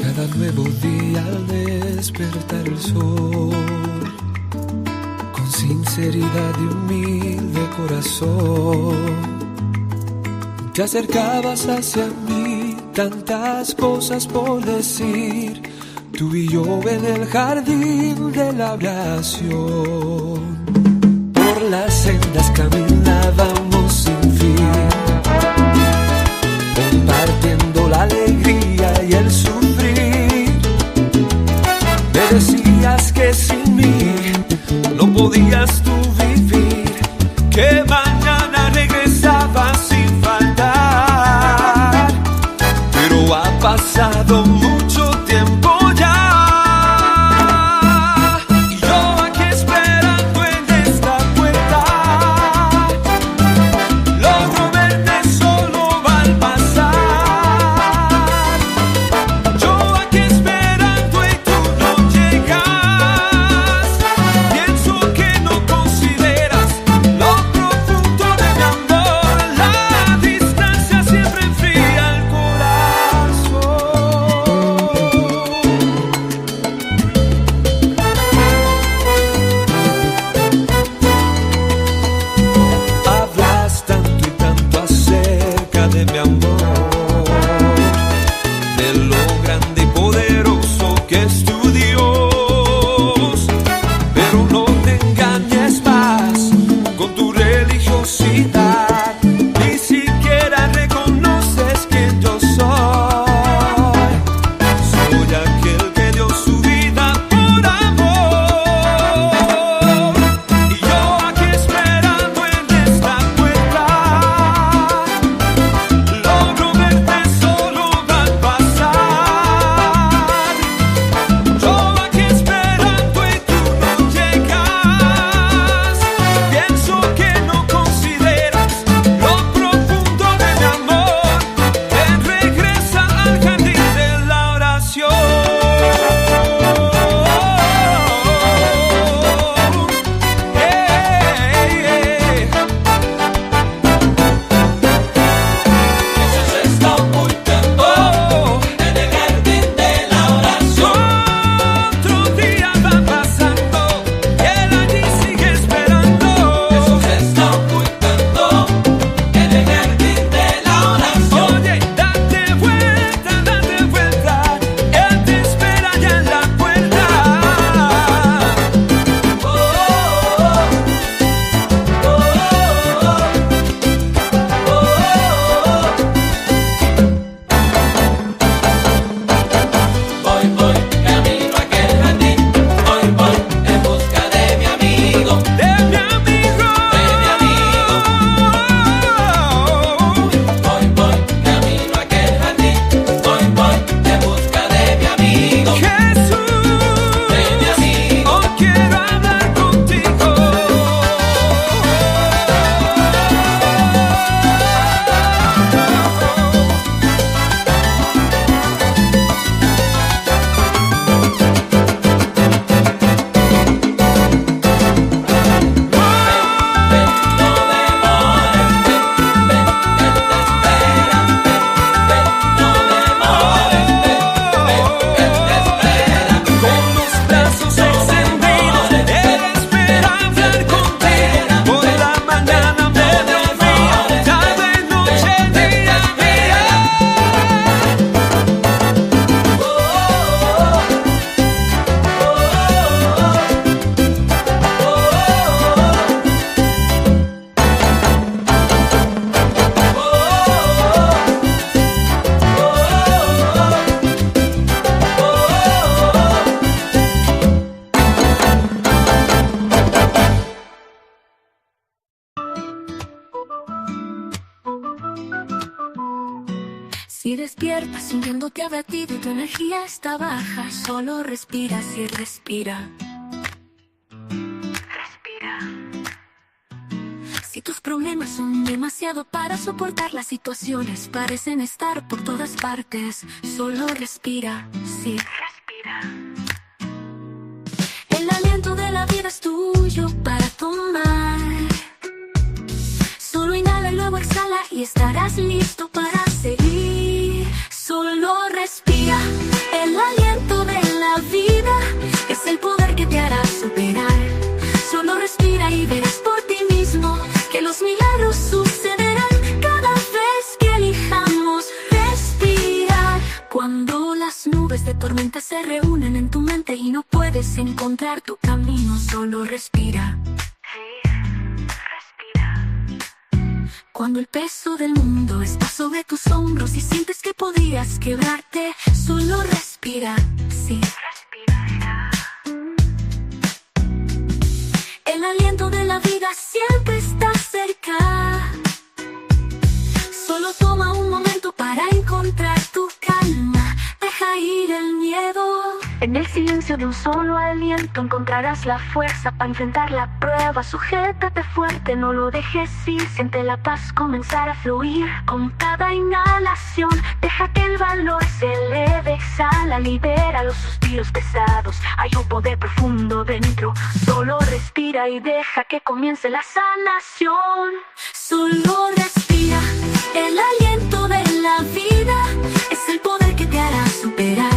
Cada nuevo día al despertar el sol, con sinceridad y humilde corazón, te acercabas hacia mí, tantas cosas por decir, tú y yo en el jardín de la oración. Por las sendas caminábamos sin fin, compartiendo la alegría y el sufrir. Me decías que sin mí no podías tú vivir, que mañana regresabas sin faltar, pero ha pasado mucho tiempo ya. Y yo aquí esperando en esta puerta, logro verte solo al pasar. Yo aquí esperando y tú no llegas. Pienso que no consideras lo profundo de mi amor. La distancia siempre enfría el corazón. Hablas tanto y tanto acerca de mi amor, de lo grande y poderoso que es tu Dios, pero no te engañes más con tu religiosidad, ni siquiera reconoces quién yo soy. Soy aquel que dio su vida por amor. Y yo aquí esperando en esta puerta, logro verte solo al pasar. Yo aquí esperando y tú no llegas. Pienso que no consideras lo profundo de mi amor. Ven, regresa al jardín de la oración. Jesús está ocultando en el jardín de la oración. Otro día va pasando y él allí sigue esperando. Jesús está ocultando en el jardín de la oración. Oye, date vuelta, él te espera ya en la puerta. Voy camino a aquel jardín, voy en busca de mi amigo, de mi amigo. Voy camino a aquel jardín, voy en busca de mi amigo. Jesús, de mi amigo, hoy quiero hablar contigo. Con los brazos extendidos, él espera hablar contigo. Por la mañana, mediodía, tarde, noche, día. Si despiertas sintiéndote abatido y tu energía está baja, solo respiras y respira. Si tus problemas son demasiado para soportar, las situaciones parecen estar por todas partes, solo respira, sí, respira. El aliento de la la vida es tuyo para tomar. Solo inhala y luego exhala y estarás listo para seguir. Solo respira, el aliento de la vida es el poder que te hará superar. Solo respira y verás por ti mismo que los milagros sucederán cada vez que elijamos respirar. Cuando las nubes de tormenta se reúnen en tu mente y no puedes encontrar tu camino, solo respira. Cuando el peso del mundo está sobre tus hombros y sientes que podrías quebrarte, solo respira, sí. El aliento de la vida siempre está cerca. Solo toma un momento para encontrar tu calma. Deja ir el miedo. En el silencio de un solo aliento encontrarás la fuerza para enfrentar la prueba. Sujétate fuerte, no lo dejes ir. Siente la paz comenzar a fluir con cada inhalación. Deja que el valor se eleve, exhala, libera los suspiros pesados. Hay un poder profundo dentro. Solo respira y deja que comience la sanación. Solo respira, el aliento de la vida es el poder que te hará superar.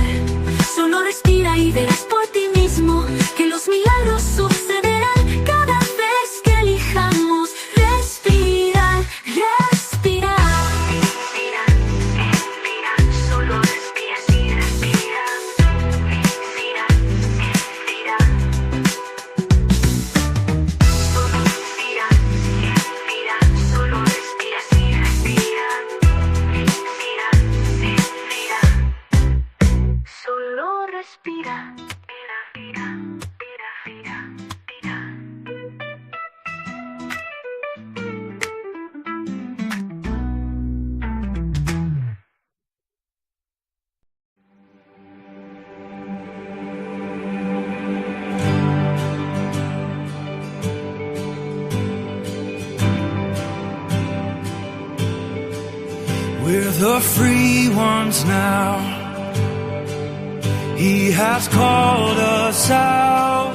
Solo respira y verás por ti mismo que los milagros sucederán cada vez que elijamos respirar, respirar. Respira, respira, solo respira, sí, respira. Respira, respira. Solo respira, respira, solo respira, sí, respira. Respira, respira. Solo respira. Respira, respira, respira, We're the free ones now. He has called us out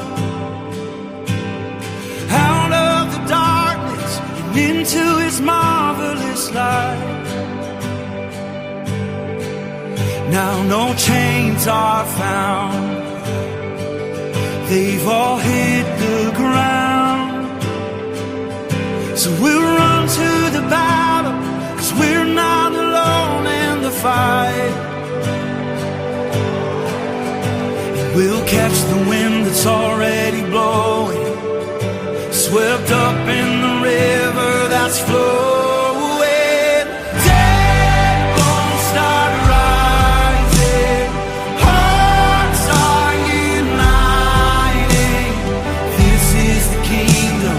of the darkness and into His marvelous light. Now no chains are found, they've all hit the ground. So we'll run to the battle, 'cause we're not alone in the fight. We'll catch the wind that's already blowing, swept up in the river that's flowing. Dead bones start rising, hearts are uniting. This is the kingdom,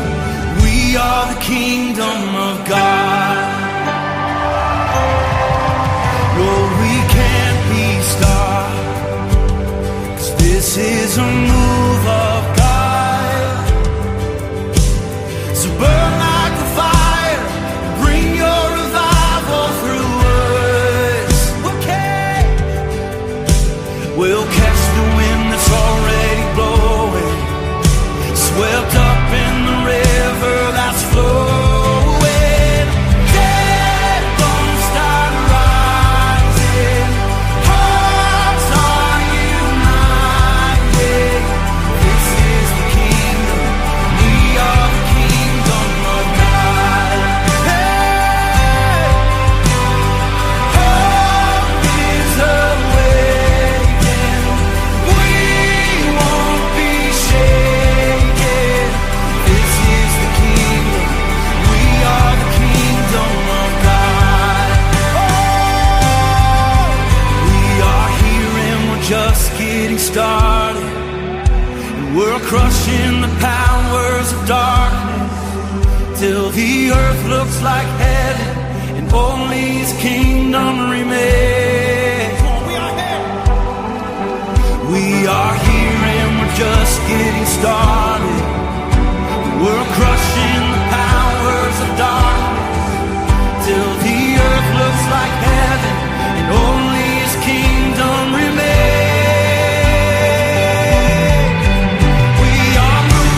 we are the kingdom of God. Lord, we can't be stopped. This is a move of God. So burn like a fire, bring your revival through us. Okay. We'll catch the wind that's already blowing, swept up in the river that's flowing. Dead bones start rising, hearts are united. This is the kingdom, we are the kingdom of God. Hey, hope is awakened, we won't be shaken. This is the kingdom, we are the kingdom of God. Oh, we are here and we're just getting started. We're crushing the powers of darkness till the earth looks like heaven and only His kingdom remains. We are here and we're just getting started. We're crushing the powers of darkness till the earth looks like heaven and only His kingdom remains. We are moving.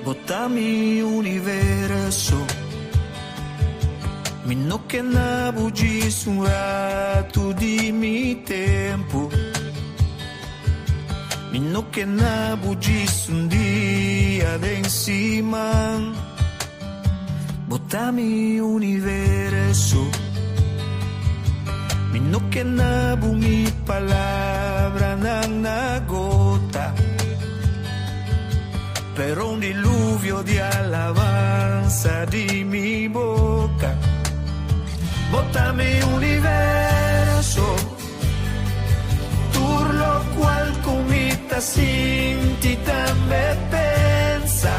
Botami universo, mi no che na bugis un rato di mi tempo, mi no che na bugis un dia d'encima. Botami universo, mi no che na bu mi palabra na gota, per un diluvio di alabanza di mi boca. Botami universo, turlo qual comita sinti tambe pensa,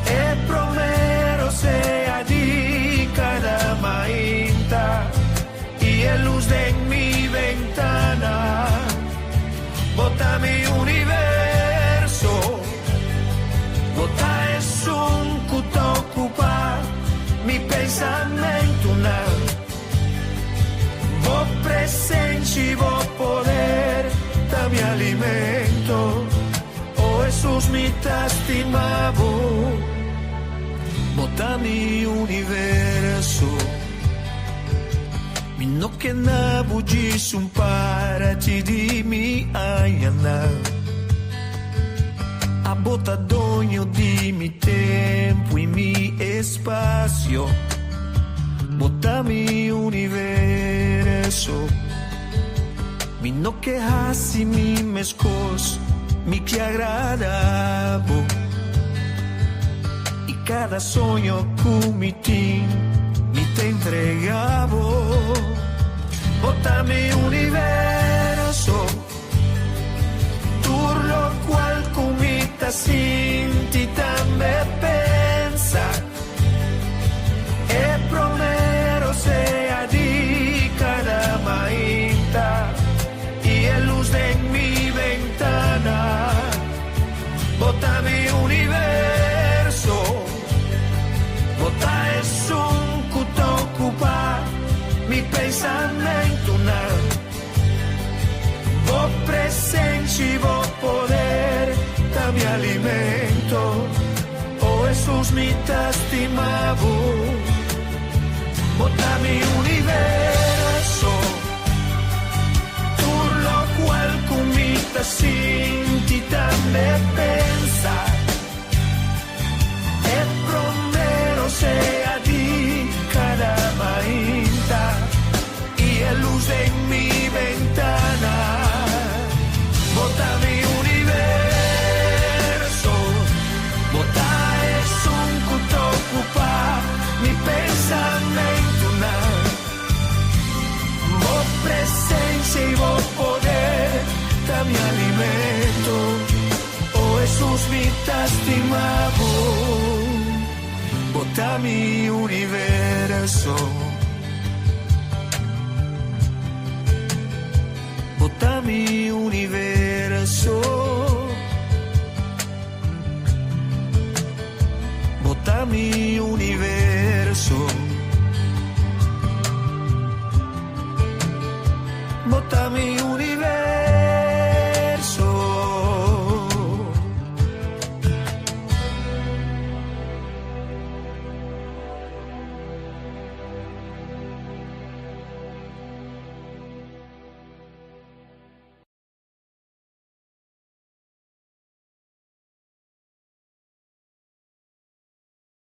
e promero sea di cada mainta, y el luz de mi ventana. Botami universo, bota es un cuto ocupar mi pensamento na. Vos presente, vos poder, da mi alimento. Oh Jesús mi tastimavo, botami universo. Mi no che na bugis un parati di mi ayana, a bota dono di mi tempo e mi espacio. Botami universo, mi no che hasi mi mescos, mi che agradavo, y cada sueño cumitín mi te entregavo. Botami universo, turlo qual comita sinti tambe pensa, e promero sea di cada mainta, y el luz de mi ventana. Botami universo, bota es un cuto ocupar mi pensamento na. Vos presente, vos poder, da mi alimento. Oh Jesús mi tastimavo, botami universo, turlo qual comita sinti tambe pensa, e promero sea di cada mainta, y el luz en mi ventana. Botami universo, bota es un cuto ocupar mi pensamento na. Vos presencia y vos poder, da mi alimento. Oh Jesús mi tastimavo, botami universo. Botami universo, botami universo, botami universo.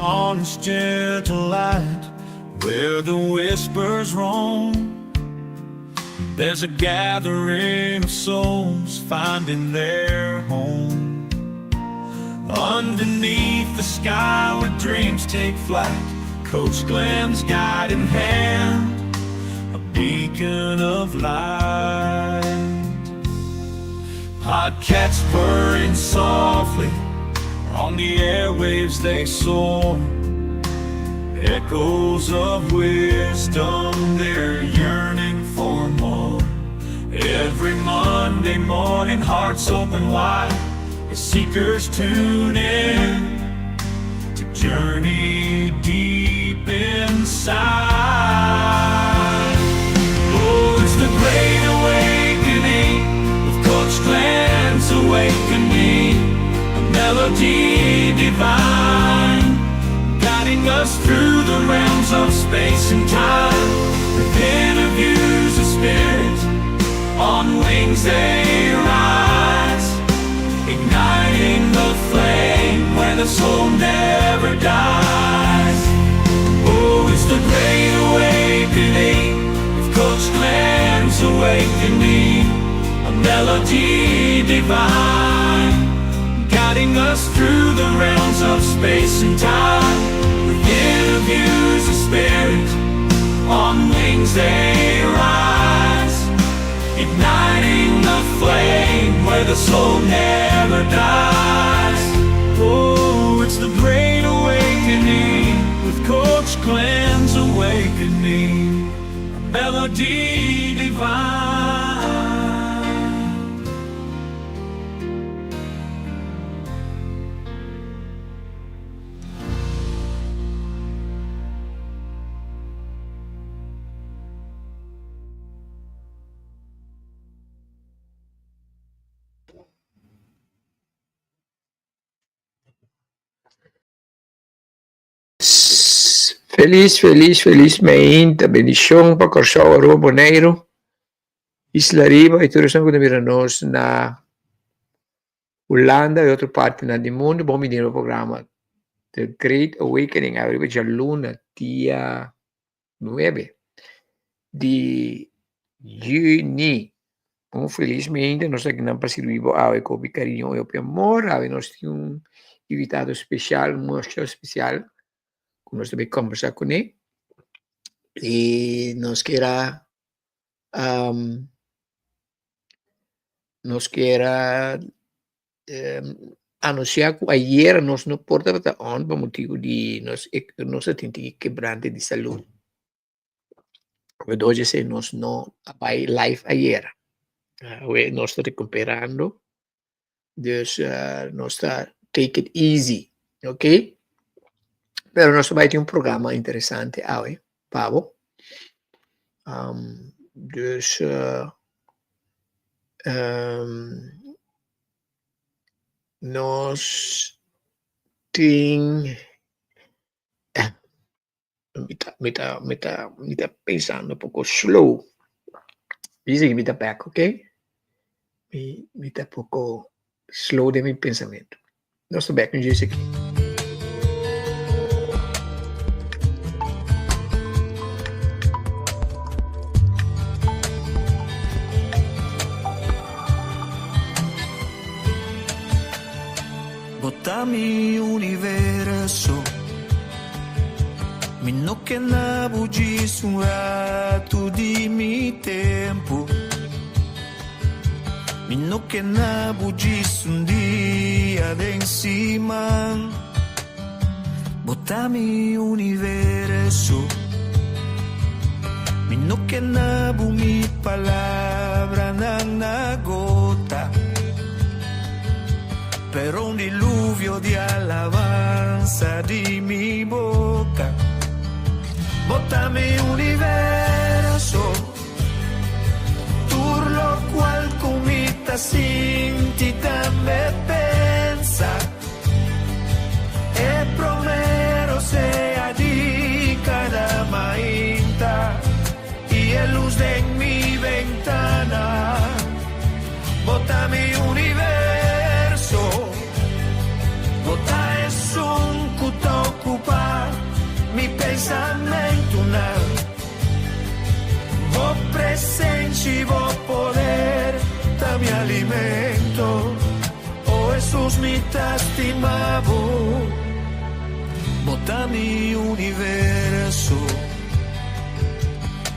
On this gentle light, where the whispers roam, there's a gathering of souls finding their home. Underneath the sky where dreams take flight, Coach Glenn's guiding hand, a beacon of light. Podcasts purring softly, on the airwaves they soar, echoes of wisdom, they're yearning for more. Every Monday morning, hearts open wide, as seekers tune in to journey deep inside. Oh, it's the Great Awakening, with Coach Glenn's awakening, a melody divine, guiding us through the realms of space and time. Within a view's a spirit, on wings they rise, igniting the flame where the soul never dies. Oh, it's the great awakening, with Coach Glenn's awakening, a melody divine, guiding us through the realms of space and time. Within a view's a spirit, on wings they rise, igniting the flame where the soul never dies. Oh, it's the great awakening, with Coach Glenn's awakening, a melody divine. Felizmente, bendição para Corsau, Rua Boneiro, Isla Riba, e todos que nos na Holanda e outra parte do mundo. Bom menino no programa The Great Awakening, arriba de luna, dia 9 de junho. Bom, felizmente, nós aqui não participamos com carinho e amor. Nós temos invitado especial, muito especial, que nós também conversar com ele. E nós queira anunciar que ayer nós não porta para on por motivo de nós tentamos quebrante de saúde. Hoje se nós não vai live ayer. Nós estamos recuperando. Dus nós está take it easy, ok? Pero nós vai ter programa interessante hoje. Pavo. Dus nós tem me tá pensando pouco slow. Dice que me tá back, ok? Me tá pouco slow de meu pensamento. Nós estamos back no dia aqui. Botami universo, mi no che na bugis un rato di mi tempo, mi no che na bugis un dia de encima. Botami universo, mi no che na bu mi palabra na gota, pero un diluvio di alabanza di mi boca. Bótame universo, turlo cual comita sin ti también pensa, e promero sea di cada mainta y el luz de mi ventana. Bótame universo, bota es un cuto ocupar mi pensamento na. Vos presente, vos poder, da mi alimento. Oh Jesús mi tastimavo, bota mi universo.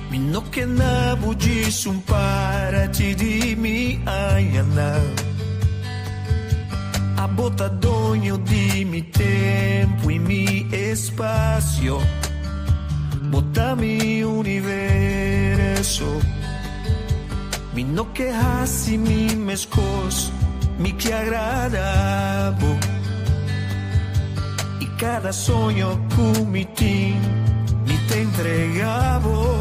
Mi no che na bugis un parati di mi ayana. A bota dono di mi tempo e mi espacio. Bota mi universo. Mi no che hasi mi mescos, mi que agradabo. Y cada sueño cumitín mi te entregabo.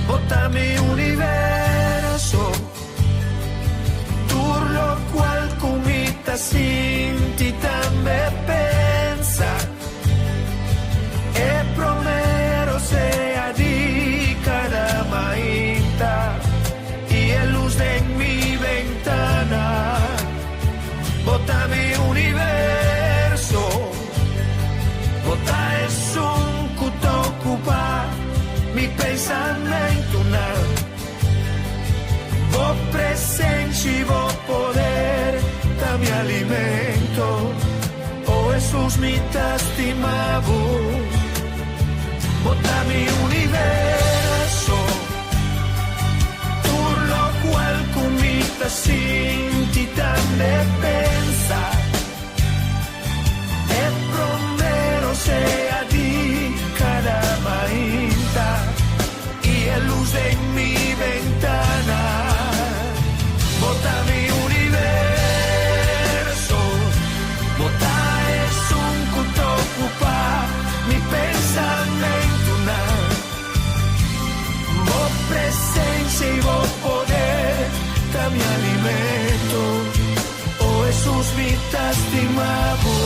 Bota mi universo, turlo cual comita sin ti también Jesús mi te estimavo, bota mi universo, por lo cual comita sin ti también pensa, e promero sea di cada mainta, y el luz en mi ventana, bota mi universo, bota es un cuto ocupa mi pensamiento, vos presencia y vos poder, mi alimento, oh Jesús mi te estimavo,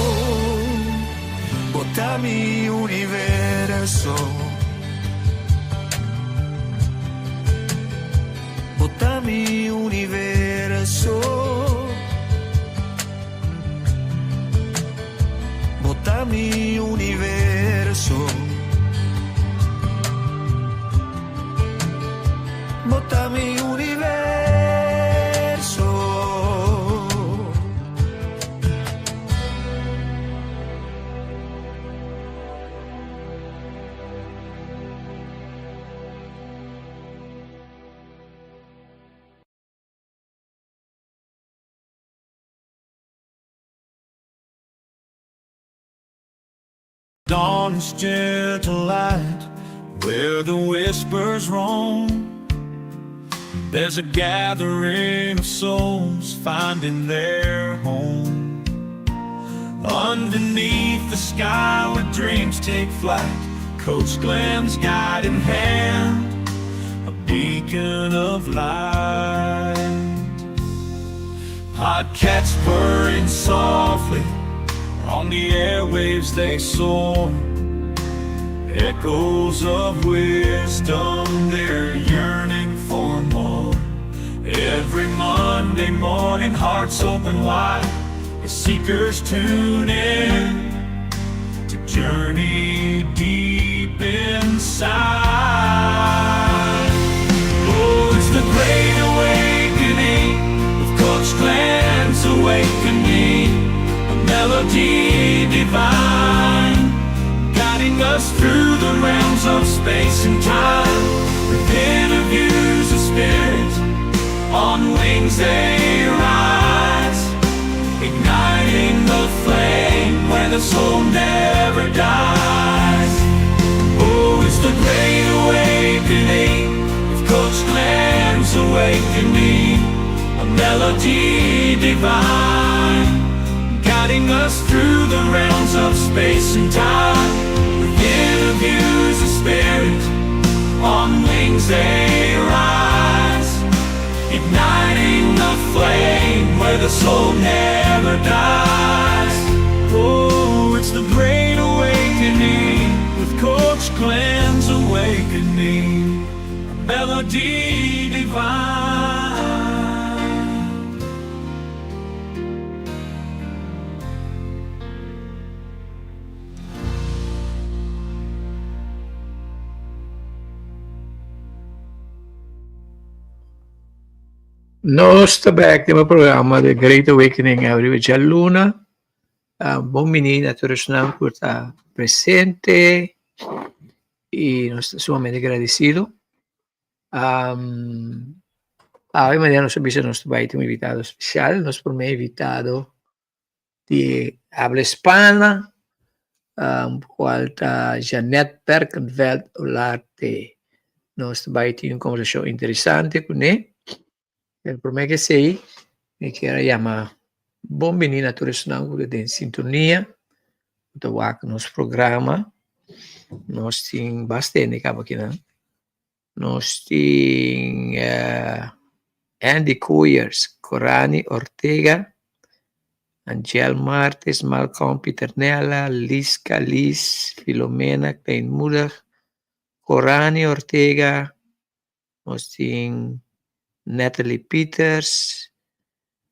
bota mi universo, bota mi universo, bota mi universo, bota mi universo. Dawn's gentle light, where the whispers roam. There's a gathering of souls finding their home. Underneath the sky where dreams take flight, Coach Glenn's guiding hand, a beacon of light. Podcasts purring softly, on the airwaves they soar. Echoes of wisdom, they're yearning for more. Every Monday morning, hearts open wide, as seekers tune in to journey deep inside. Oh, it's the Great Awakening, with Coach Glenn's Awakening, a melody divine, guiding us through the realms of space and time, with interviews of spirit, on wings they rise, igniting the flame where the soul never dies. Oh, it's the Great Awakening, with Coach Glenn's Awakening, a melody divine, guiding us through the realms of space and time, with interviews of spirit, on wings they rise, igniting the flame where the soul never dies. Oh, it's the Great Awakening, with Coach Glenn's Awakening, a melody divine. Nostro back del programma The Great Awakening Avril Gialluna. Buon menino, naturalmente por estar presente y nos está sumamente agradecido. Hoy mañana nos avisa nuestro último invitado especial, nuestro primer invitado de habla hispana, cual Janet Perkenveld Olarte. Nos va a tener una conversación interesante con él. El primer que sei me quiero llamar bom menino naturalmente de en sintonia do nos programa nós tem bastante acaba aqui não nós tem Andy Coyers, Corani Ortega, Angel Martes, Malcolm Piternella, Liz Filomena Kleinmoeder, Corani Ortega, nós tem Natalie Peters,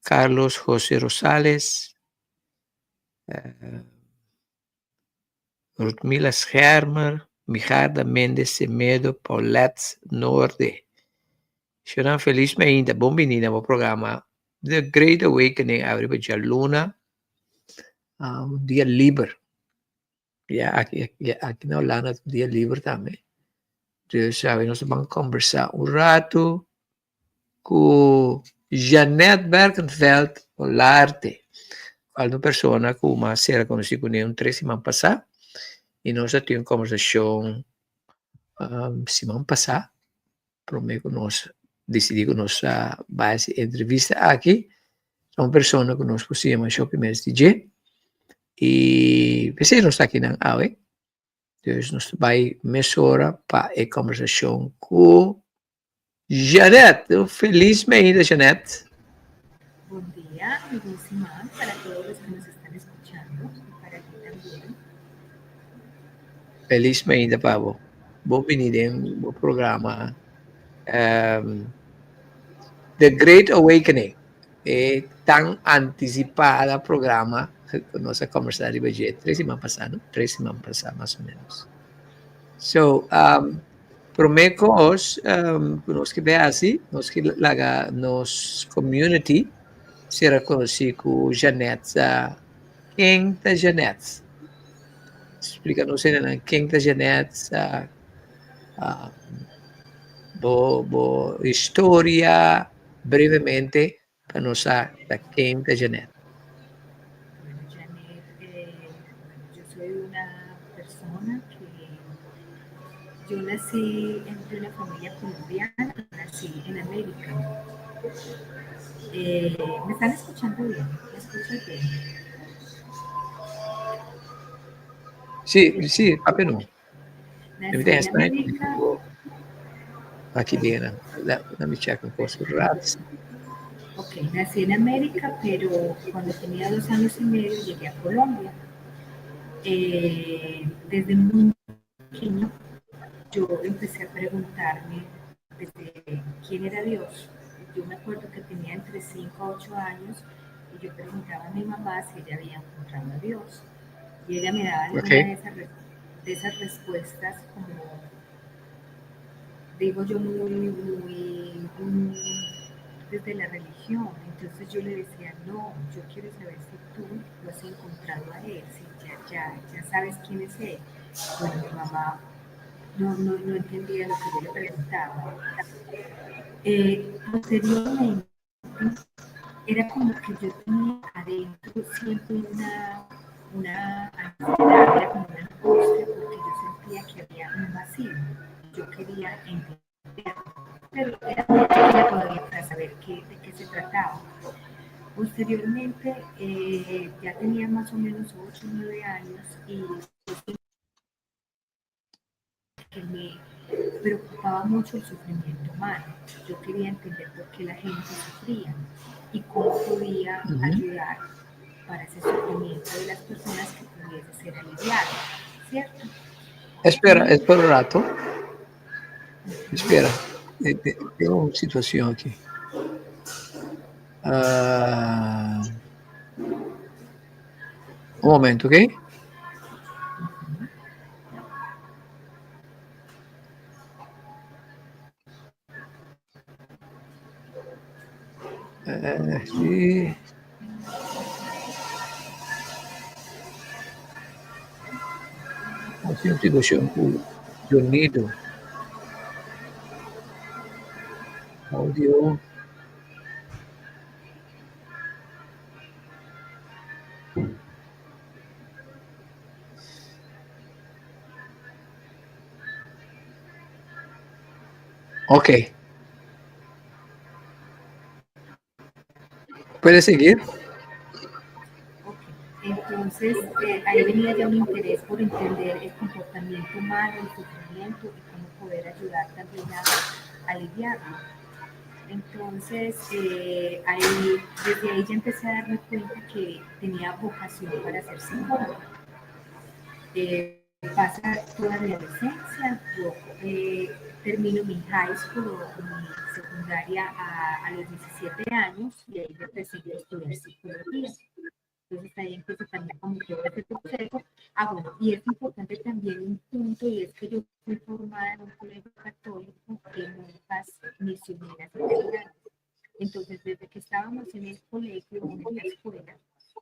Carlos José Rosales, Rudmila Schermer, Mijarda Mendes Semedo, Paulette Noorde. Sono feliz ainda, bom menina, o programa The Great Awakening Avril Gialluna. un día libre. Aqui na Holanda, um dia livre também. Então, nós vamos conversar um rato com Jeanette Bergenveld, Olarte. Uma pessoa que uma será conhecida com ele 3 semanas passadas. E nós já tivemos conversação semana passada. Prometo que nós decidimos que nós vamos entrevista aqui. Uma pessoa que nós pusimos Shopping Mes DJ. E pensei nós está aqui na AUE. Então, nós vamos meia para a conversação com Jeanette. Feliz ainda, Jeanette. Buen día, Simán, para todos los que nos están escuchando y para ti también. Feliz ainda, Pablo. Bem-vindo ao programa The Great Awakening. É tão antecipada programa que nós conversamos de budget 3 semanas passadas, 3 semanas passadas, mais ou menos. So, prometo hoje, nós que ver assim, nós que laga nos community, será conhecido como Jeanette. Quem é Jeanette? Explica-nos quem é Jeanette, história, brevemente, para nós saber quem é Jeanette. Bueno, Janet, yo soy una persona que yo nací entre una familia colombiana, nací en América. ¿Me están escuchando bien? ¿Me escuchan bien? Sí, apenas. Nací en América. Aquí viene, let me check un poco rápido. Ok, nací en América, pero cuando tenía 2 años y medio llegué a Colombia. Desde muy pequeño yo empecé a preguntarme desde quién era Dios. Yo me acuerdo que tenía entre 5 a 8 años y yo preguntaba a mi mamá si ella había encontrado a Dios. Y ella me daba alguna de esas respuestas como, digo yo, muy desde la religión. Entonces yo le decía, no, yo quiero saber si tú lo has encontrado a él, si ya sabes quién es él. Bueno, mi mamá no entendía lo que yo le preguntaba. Posteriormente, era como que yo tenía adentro siempre una ansiedad, era como una angustia, porque yo sentía que había un vacío. Yo quería entender, pero era muy pequeña todavía para saber de qué se trataba. Posteriormente, ya tenía más o menos 8 o 9 años y que me preocupaba mucho el sufrimiento humano. Yo quería entender por qué la gente sufría y cómo podía ayudar para ese sufrimiento de las personas que pudiese ser aliviado, ¿cierto? Espera un rato. Espera, tengo una situación aquí. Un momento, ¿ok? Sí. Hay una situación con sonido. Audio. Ok. ¿Puedes seguir? Entonces, ahí venía ya un interés por entender el comportamiento humano, el sufrimiento y cómo poder ayudar también a aliviarlo. Entonces, desde ahí ya empecé a darme cuenta que tenía vocación para ser psicóloga. Pasa toda mi adolescencia, yo termino mi high school o mi secundaria a los 17 años y ahí yo decidí estudiar psicología. Entonces ahí empiezo también como todo ese proceso. Bueno, y es importante también un punto, y es que yo fui formada en un colegio católico de monjas misioneras italianas. Entonces, desde que estábamos en el colegio, en la escuela,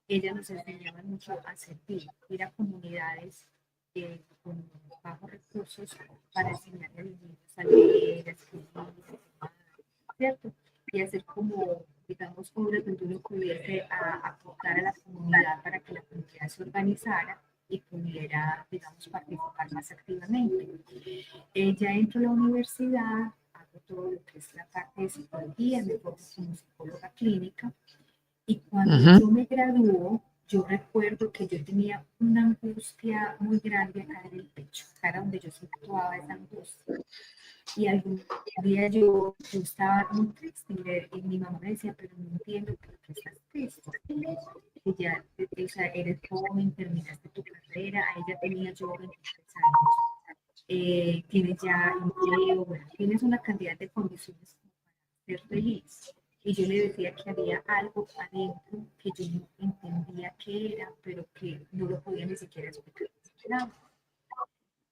ella nos enseñaba mucho a servir, ir a comunidades con bajos recursos para enseñarle a los niños a leer, a escribir, a sumar, ¿cierto? Y hacer como, digamos, obras donde uno pudiese aportar a la comunidad para que la comunidad se organizara y pudiera, digamos, participar más activamente. Ya entro a la universidad, hago todo lo que es la parte de psicología, me formo como psicóloga clínica, y cuando yo me graduó, yo recuerdo que yo tenía una angustia muy grande acá en el pecho, acá era donde yo situaba esa angustia. Y algún día yo estaba muy triste y mi mamá me decía, pero no entiendo por qué estás triste. Y ya, o sea, eres joven, terminaste tu carrera, ahí ya tenía yo 23 años. Tienes ya empleo, bueno, tienes una cantidad de condiciones para ser feliz. Y yo le decía que había algo adentro que yo no entendía qué era, pero que no lo podía ni siquiera explicar.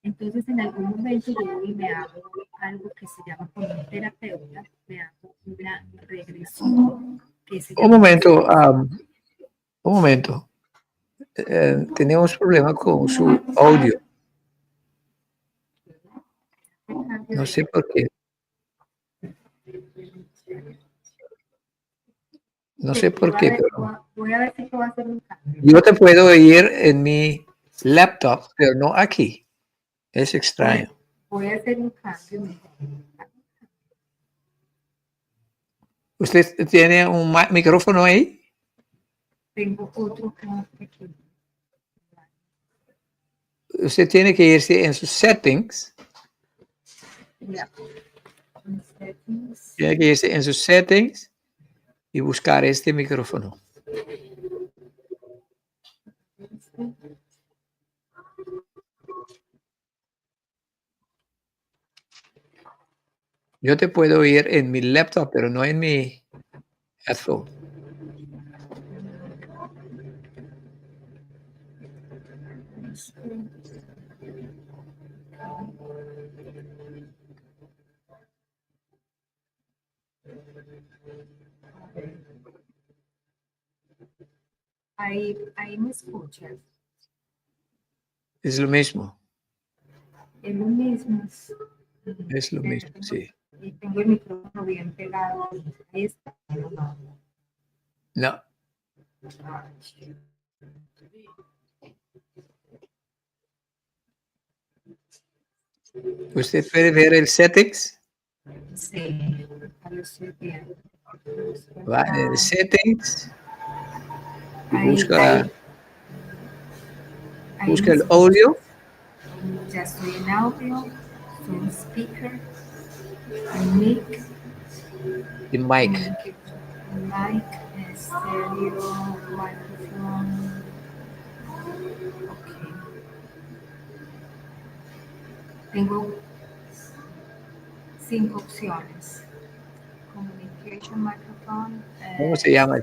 Entonces, en algún momento yo voy y me hago algo que se llama con un terapeuta, me hago una regresión que se llama... Un momento. Tenemos problema con su audio. No sé por qué. No sé por qué, pero voy a ver si puedo hacer un cambio. yo te puedo oír en mi laptop, pero no aquí. Es extraño. Voy a hacer un cambio. ¿Usted tiene un micrófono ahí? Tengo otro pequeño. Usted tiene que irse en sus settings. Ya. Tiene que irse en sus settings y buscar este micrófono. Yo te puedo oír en mi laptop, pero no en mi headphone. Ahí me escuchas. Es lo mismo. Es lo mismo. Es lo mismo, sí. Y tengo el micrófono bien pegado. Ahí está. No. ¿Usted puede ver el settings? Sí, lo estoy viendo. Va en el settings. Ahí, Busca me el audio. Ya estoy en audio, estoy en speaker, en mic. Y mic. Mic, estéreo, micrófono. Ok. Tengo 5 opciones. Communication microphone. ¿Cómo se llama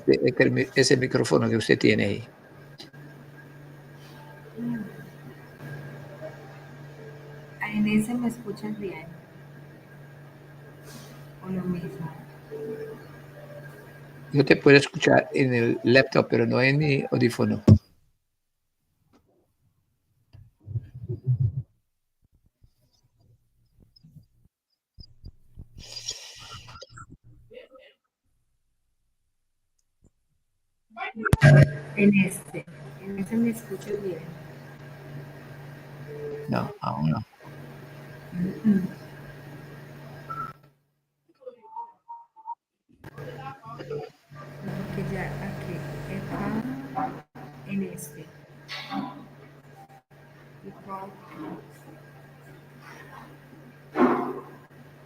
ese micrófono que usted tiene ahí? En ese me escuchas bien. O lo mismo. Yo te puedo escuchar en el laptop, pero no en mi audífono. En ese me escuchas bien. No, aún no. Porque ya aquí, acá, en este.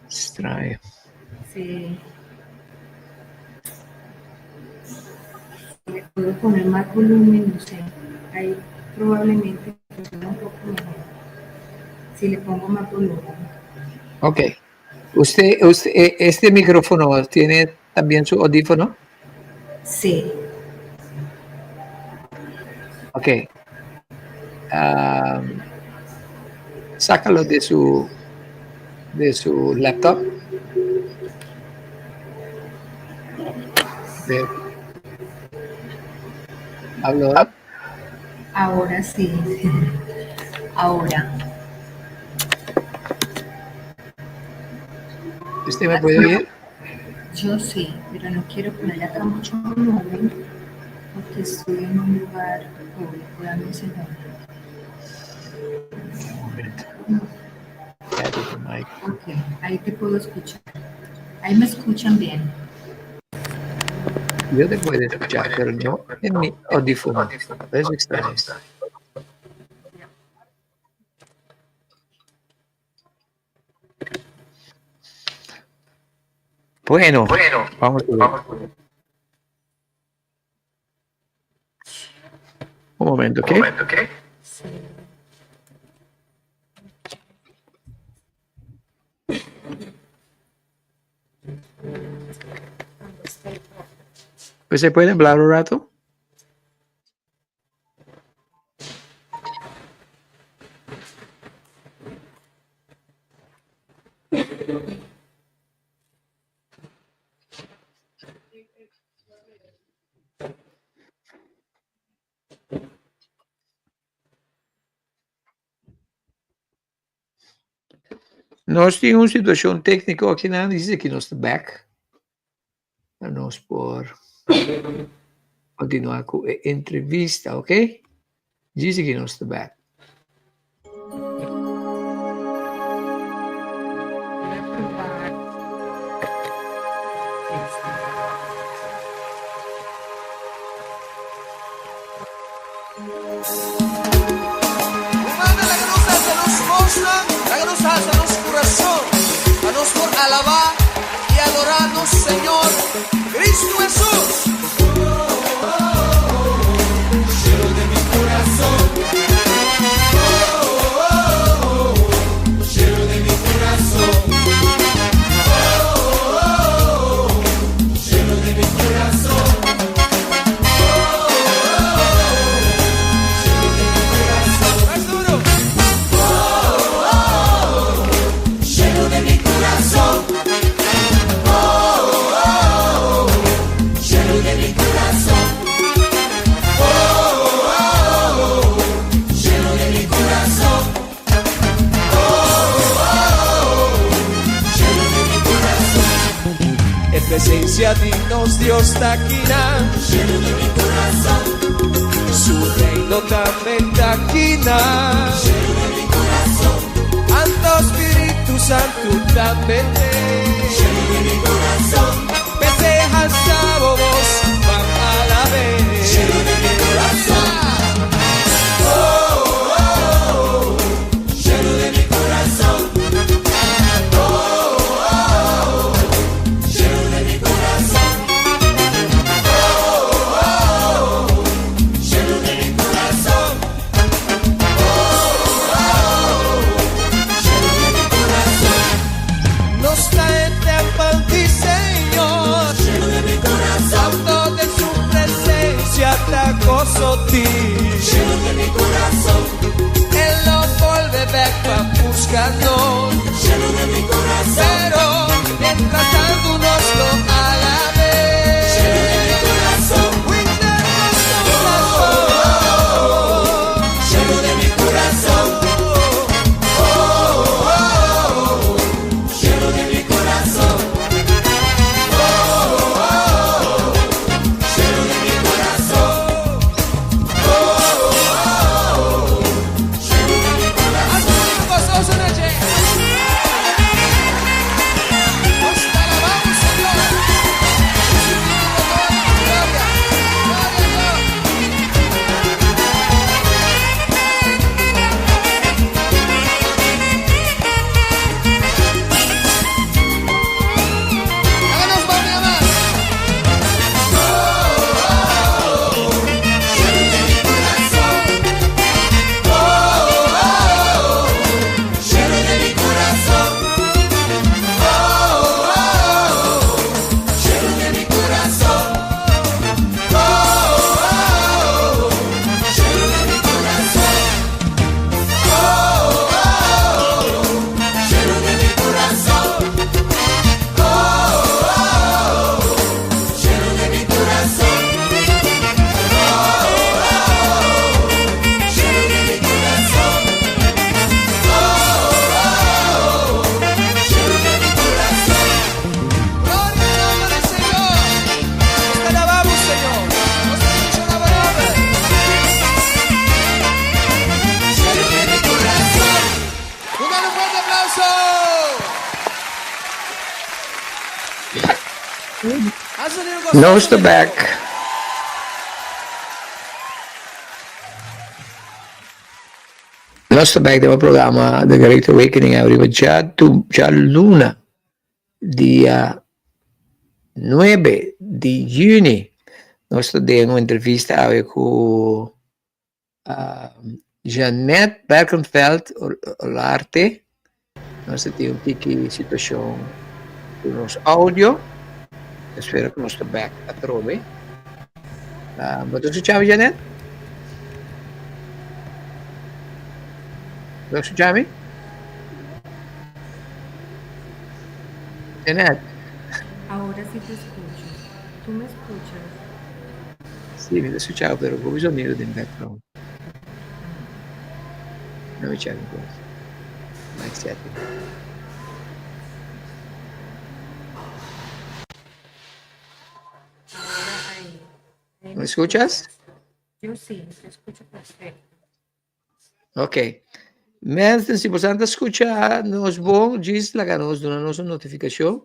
Extraño. Sí. Le puedo poner más volumen, no sé. Ahí probablemente funciona un poco mejor. Si le pongo más volumen. Ok. ¿Usted, este micrófono tiene también su audífono? Sí. Ok. Sácalo de su laptop. ¿Hablo? Ahora sí. Ahora. ¿Usted me puede oír? Yo sí, pero no quiero ponerle acá mucho volumen porque estoy en un lugar público. Dame un segundo. Un momento. Add the mic. Ok, ahí te puedo escuchar. Ahí me escuchan bien. Yo te puedo escuchar, pero no en mi audífono. Es extraño. Bueno, vamos a ver. Un momento, ¿ok? Pues se puede hablar un rato. Nós tínhamos uma situação técnica aqui na diz que nós back. Nós por continuar com a entrevista, ok? Diz que nós back. Humana la que nos hace nos mostra, la que nos hace nos corazón, a nos por alabar y adorarnos, Señor, Cristo Jesús. Lleno de mi corazón. Lleno de mi corazón. Lleno de mi corazón. Más duro. Lleno de mi corazón. Lleno de mi corazón. Lleno de mi corazón. Lleno de mi corazón. En presencia dignos Dios taquina. Lleno de mi corazón. Su reino también taquina. Lleno de mi corazón. Santo Espíritu Santo también. Lleno de mi corazón. Pese al sábado van a la vez. Lleno de mi corazón. Lleno de mi corazón. Lleno de mi corazón. Lleno de mi corazón. Lleno de mi corazón. Nos trae tiempo al ti, Señor. Lleno de mi corazón. Santo de su presencia te gozo ti. Lleno de mi corazón. Él no vuelve back para buscarnos. Lleno de mi corazón. Pero mientras tanto nos lo alabe. Lleno de mi corazón. Lleno de mi corazón. Lleno de mi corazón. Lleno de mi corazón. Lleno de mi corazón. Nose to back. Il nostro back del programma The Great Awakening arriva già luna, dia 9 di giugno. Nostro dia un'intervista con Jeanette Berkenveld, l'arte. Nostro dia un tiki situazione con nostro audio. Spero che il nostro back a trovi. Ma dove siamo, Jeanette? ¿Lo escuchame? Jeanette. Ahora sí te escucho. ¿Tú me escuchas? Sì, mi escuchavo, però ho bisogno del background. Non c'è questo. Ma siete. Ahora ahí. ¿Me escuchas? Yo sí, te escucho perfecto. Ok. Mensen, si possiamo ascoltare, nos buon, gis la nos dona nos una notificazione,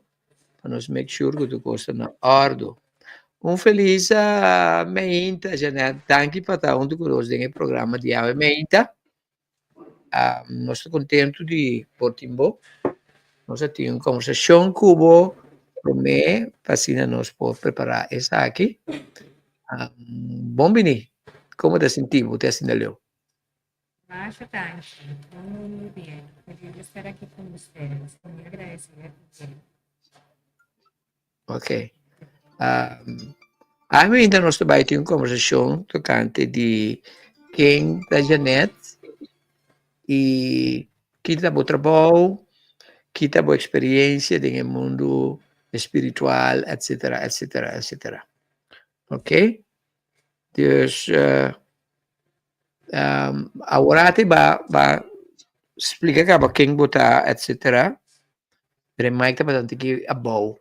per nos make sure che tu costa na ordo. Un feliz meinta, Jeanette. Danke per estar junto conosco nel programma di Ave Meinta. Non sto contento di Portimbo. Nós temos uma conversação cubo, para mim, fascina nos por preparar essa aqui. Bom venir. Como te sentimos? Te assinalou? Macho Tanchi, muy bien. Feliz de estar aquí con ustedes. Muy agradecida contigo. Ok. A Meinta nós também temos uma conversação tocante de quem da Jeanette e que está bom trabalho, que está boa experiência no mundo espiritual, etc, etc, etc. Ok? Dus agora te va explicar para quem botar, etc. Pero mais que bastante que a bom.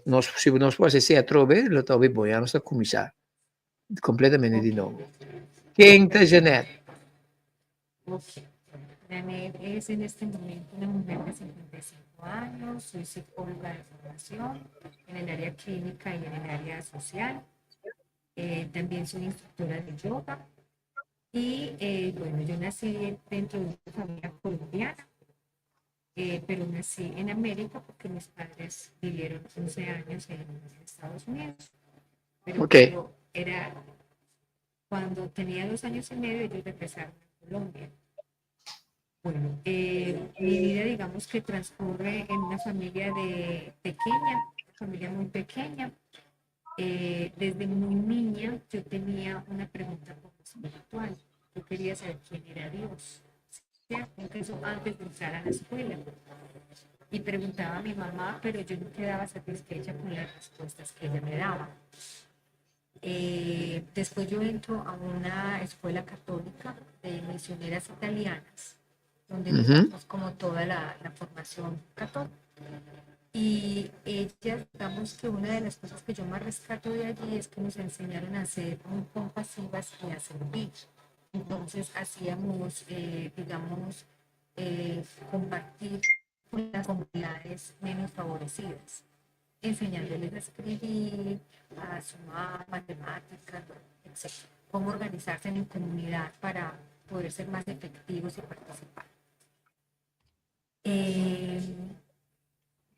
Nós, se nós podemos ser a trove, lo trovi bom, a nossa começar completamente de novo. Quem está Jeanette? Ok. Janet es en este momento una mujer de 55 años, soy psicóloga de formación en el área clínica y en el área social. También soy instructora de yoga. Y bueno, yo nací dentro de una familia colombiana, pero nací en América porque mis padres vivieron 11 años en Estados Unidos. Pero Ok. cuando tenía 2 años y medio, ellos regresaron a Colombia. Bueno, mi vida, digamos que transcurre en una familia una familia muy pequeña. Desde muy niña yo tenía una pregunta poco espiritual. Yo quería saber quién era Dios, ¿cierto? Eso antes de entrar a la escuela. Y preguntaba a mi mamá, pero yo no quedaba satisfecha con las respuestas que ella me daba. Después yo entro a una escuela católica de misioneras italianas, donde tenemos como toda la formación católica. Y ellas, digamos que una de las cosas que yo más rescato de allí es que nos enseñaron a ser muy compasivas y a servir. Entonces hacíamos, compartir con las comunidades menos favorecidas, enseñándoles a escribir, a sumar, matemáticas, etc. Cómo organizarse en comunidad para poder ser más efectivos y participar.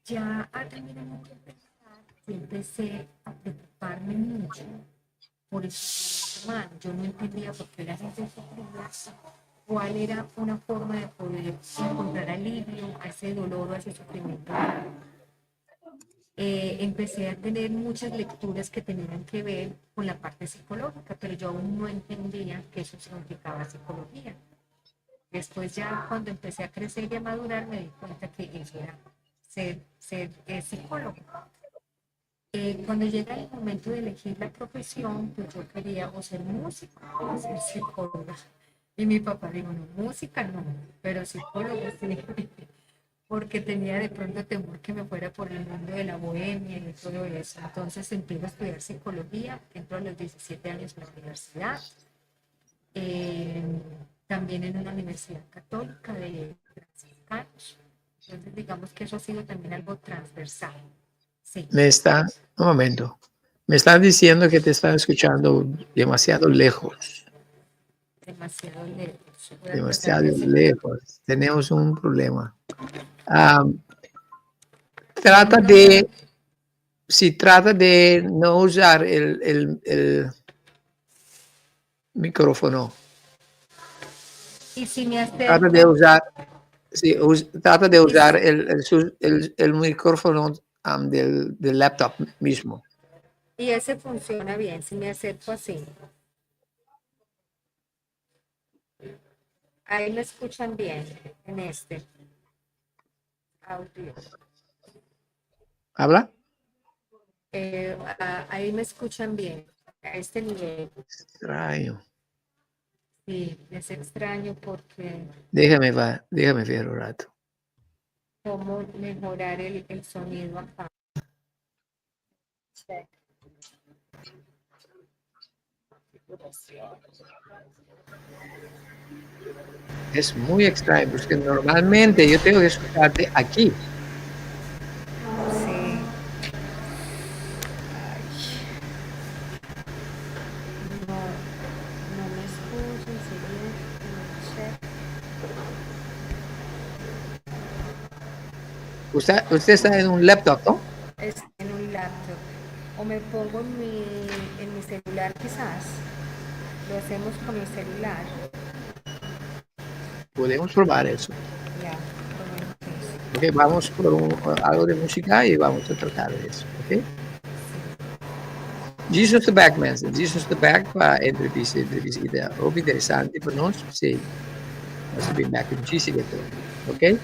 Ya a terminar mi universidad, yo empecé a preocuparme mucho por el sufrimiento humano. Yo no entendía por qué la gente sufría, cuál era una forma de poder encontrar alivio a ese dolor o a ese sufrimiento humano. Empecé a tener muchas lecturas que tenían que ver con la parte psicológica, pero yo aún no entendía que eso significaba psicología. Después ya cuando empecé a crecer y a madurar me di cuenta que eso era ser psicólogo. Cuando llega el momento de elegir la profesión, pues yo quería o ser músico o ser psicóloga. Y mi papá dijo, no, música no, pero psicóloga sí. Porque tenía de pronto temor que me fuera por el mundo de la bohemia y todo eso. Entonces empiezo a estudiar psicología, entro a los 17 años en la universidad. También en una universidad católica de franciscanos. Entonces digamos que eso ha sido también algo transversal. Sí. Un momento. Me están diciendo que te están escuchando demasiado lejos. Demasiado lejos. Voy a Demasiado tratar de hacer- lejos. Tenemos un problema. Trata de, si trata de no usar el micrófono. Y si me Trata de acerco, usar, sí, trata de usar el micrófono del laptop mismo. y ese funciona bien, si me acerco así. Ahí me escuchan bien en este audio. ¿Habla? Ahí me escuchan bien, a este nivel. Extraño. Sí, es extraño porque Déjame ver un rato. cómo mejorar el sonido acá. Es muy extraño, porque normalmente yo tengo que escucharte aquí. Sí. No me escucho, Usted está en un laptop, ¿no? es en un laptop. O me pongo en mi celular quizás. Lo hacemos con el celular. Podemos probar eso. Ya, probemos eso. Ok, vamos por algo de música y vamos a tratar de eso. Ok. Jesus the Back, mensen. Jesus the Back qua entreviste ook interessanti per noi. Sì. Adesso ben back in GC detto. Ok?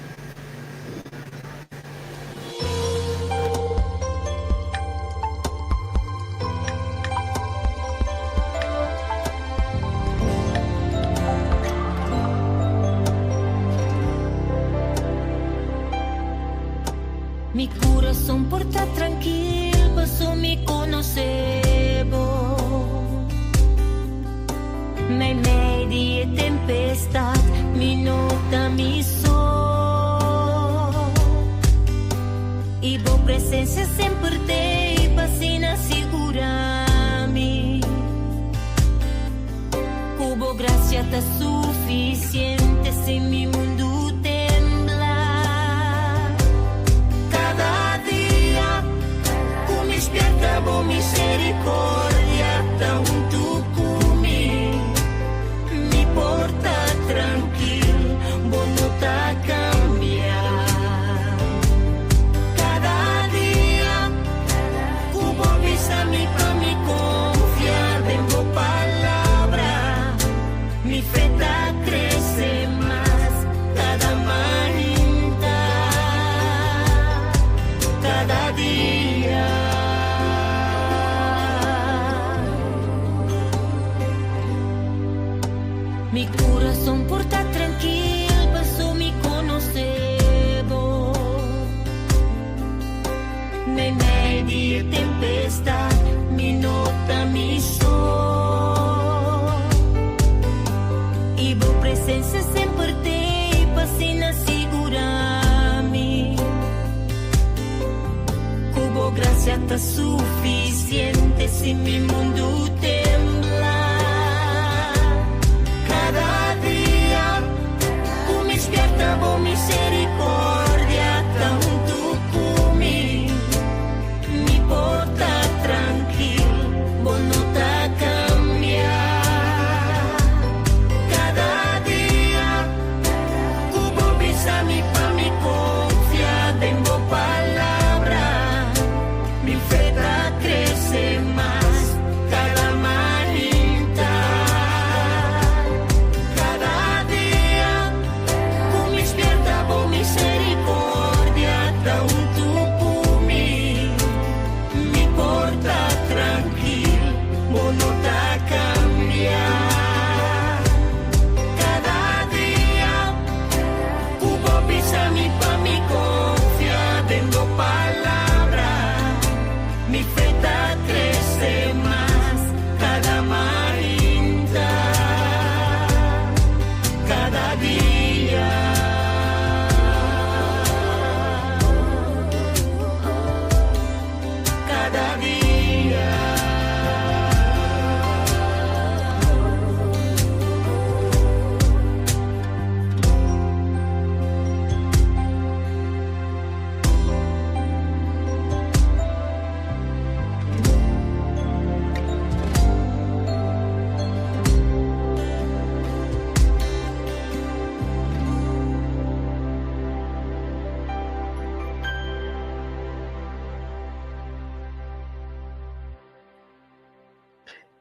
Mi corazón por estar tranquilo, pasó mi conocebo. Me media e tempestad, mi nota, mi sol. Y vos presencia sempre te, pasina assicurami. Cubo gracia ta suficiente, se mi mundo tembla. Cada día, con mi despierta vos misericordia, ta un tucumi. Mi porta tranquil, vos no ta cambiar. Cada día, cubo visa mi pa mi confiar en vos palabra. Mi fe ta crece más cada mañana, cada día. Mi corazón por estar tranquilo, pasó mi conocebo. Me media tempestad, mi nota, mi sol. Y vos presencia sempre te, pasina assicurami. Cubo gracia ta suficiente, si mi mundo tembla. Cada día, con mi despierta vos misericordia, ta un tucumi. Mi porta tranquil, vos no ta cambiar. Cada día, cubo visa mi pa mi confiada en vos palabra. Mi fe ta crece más cada mañana.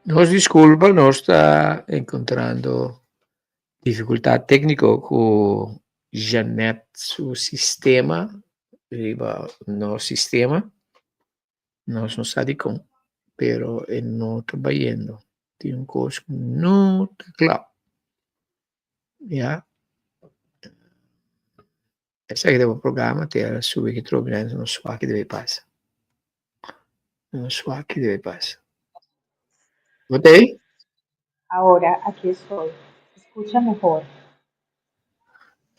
Nos disculpa, no está encontrando dificuldade técnica com Janet, seu sistema, riba no sistema, nós não sabe como, pero ele não está vendo. Tem coisa que não está claro. Já? Essa aqui é o programa, tem a sua que trabalhando no SWAC que deve passar. No SWAC que deve passar. Botei? Ahora aquí estoy. ¿Se escucha mejor?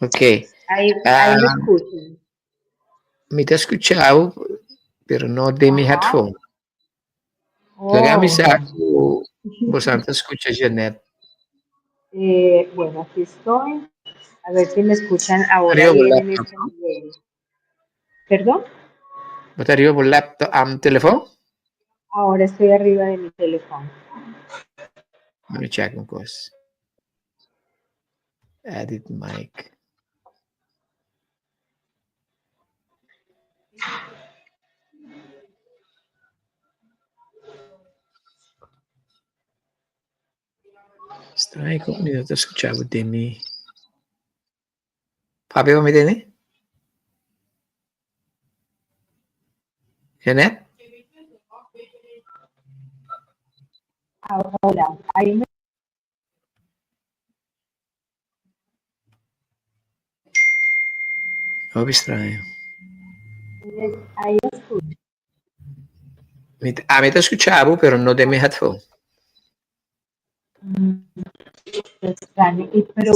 Ok. Ahí Ah, me escuchan. me está escuchando, pero não de mi Ajá. headphone. Legal me saco, você não escuta Janet. Bueno, aquí estoy. A ver si me escuchan ahora Arriba por bien en laptop, este no? nivel. ¿Perdón? Bota arriba por laptop, telefone? Ahora estoy arriba de mi teléfono. Let me check uma coisa. Edit mic. Estranho como eu escutava de mim. Fábio, me entende? Janet? Ahora, ahí me Houve estranho. ahí me escuchan. Me está escutando, pero não de mi headphone. Extraño. Pero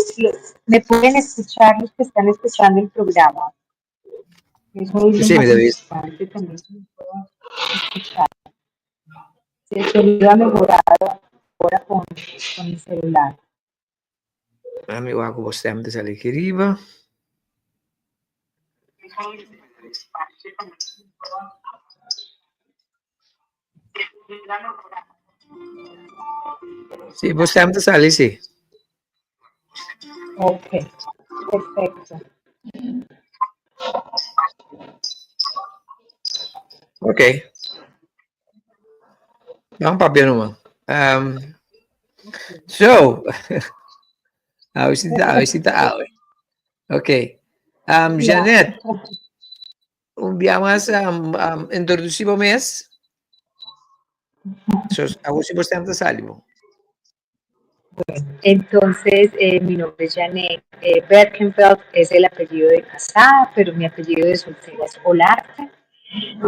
me pueden escuchar los que están escuchando el programa. Eso es lo Sí, más me debes. importante también que me puedan escuchar. Si el sonido ha mejorado ahora con el celular. Amigo, com você me sair aqui arriba. Sim, você me sair, sim. Ok, perfecto. Ok. Vamos para bem uma. So, a visita. Ok. Janet, un día más introducimos mes. A vos bastante salvo. Entonces, mi nombre es Janet Berkenfeld, es el apellido de casada, pero mi apellido de soltera es Olarte.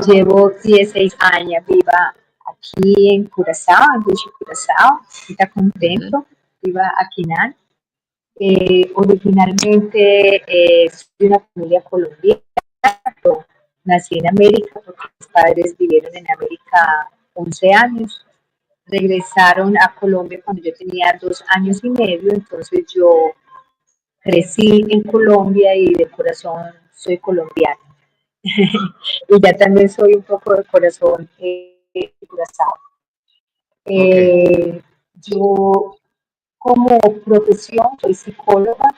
Llevo 16 años viva aquí en Curazao, en Duchi, Curazao. Está contento, viva aquí en originalmente soy de una familia colombiana, pero nací en América porque mis padres vivieron en América 11 años. Regresaron a Colombia cuando yo tenía 2 años y medio, entonces yo crecí en Colombia y de corazón soy colombiana. Y ya también soy un poco de corazón Curazao. Yo como profesión soy psicóloga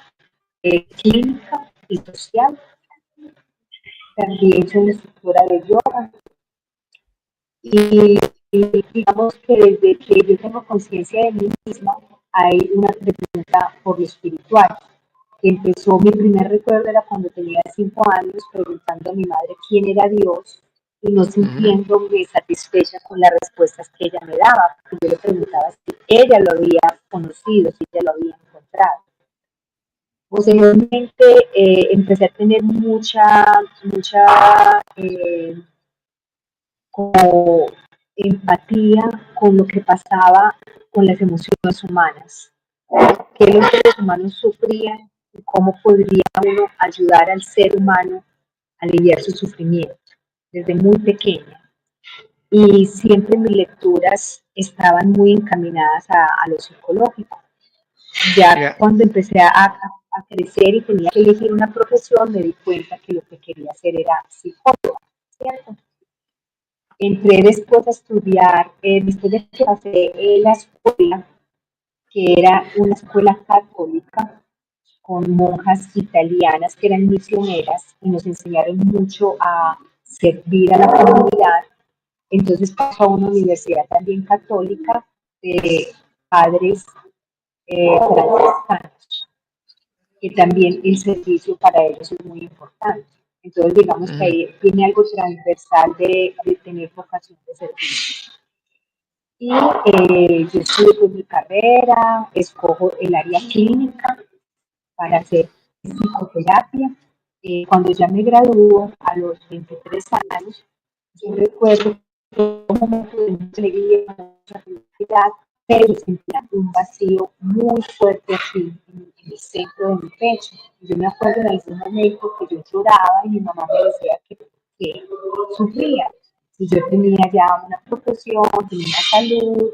clínica y social. También soy instructora de yoga. Y digamos que desde que yo tengo conciencia de mí misma, hay una pregunta por lo espiritual. Empezó, mi primer recuerdo era cuando tenía 5 años, preguntando a mi madre quién era Dios y no sintiéndome satisfecha con las respuestas que ella me daba, porque yo le preguntaba si ella lo había conocido, si ella lo había encontrado. Posteriormente empecé a tener mucha como empatía con lo que pasaba con las emociones humanas, qué los seres humanos sufrían y cómo podría uno ayudar al ser humano a aliviar su sufrimiento desde muy pequeña. Y siempre mis lecturas estaban muy encaminadas a lo psicológico. Ya cuando empecé a crecer y tenía que elegir una profesión, me di cuenta que lo que quería hacer era psicóloga, ¿cierto? Entré después a estudiar, después de que pasé la escuela, que era una escuela católica con monjas italianas que eran misioneras y nos enseñaron mucho a servir a la comunidad. Entonces pasé a una universidad también católica, de padres franciscanos, que también el servicio para ellos es muy importante. Entonces, digamos que ahí tiene algo transversal de tener vocación de servicio. Y yo estudio pues, mi carrera, escojo el área clínica para hacer psicoterapia. Cuando ya me graduó a los 23 años, yo recuerdo que fue un momento de mucha alegría, mucha felicidad, pero sentía un vacío muy fuerte aquí en el centro de mi pecho. Yo me acuerdo en algún momento que yo lloraba y mi mamá me decía que sufría. Y yo tenía ya una profesión, tenía salud,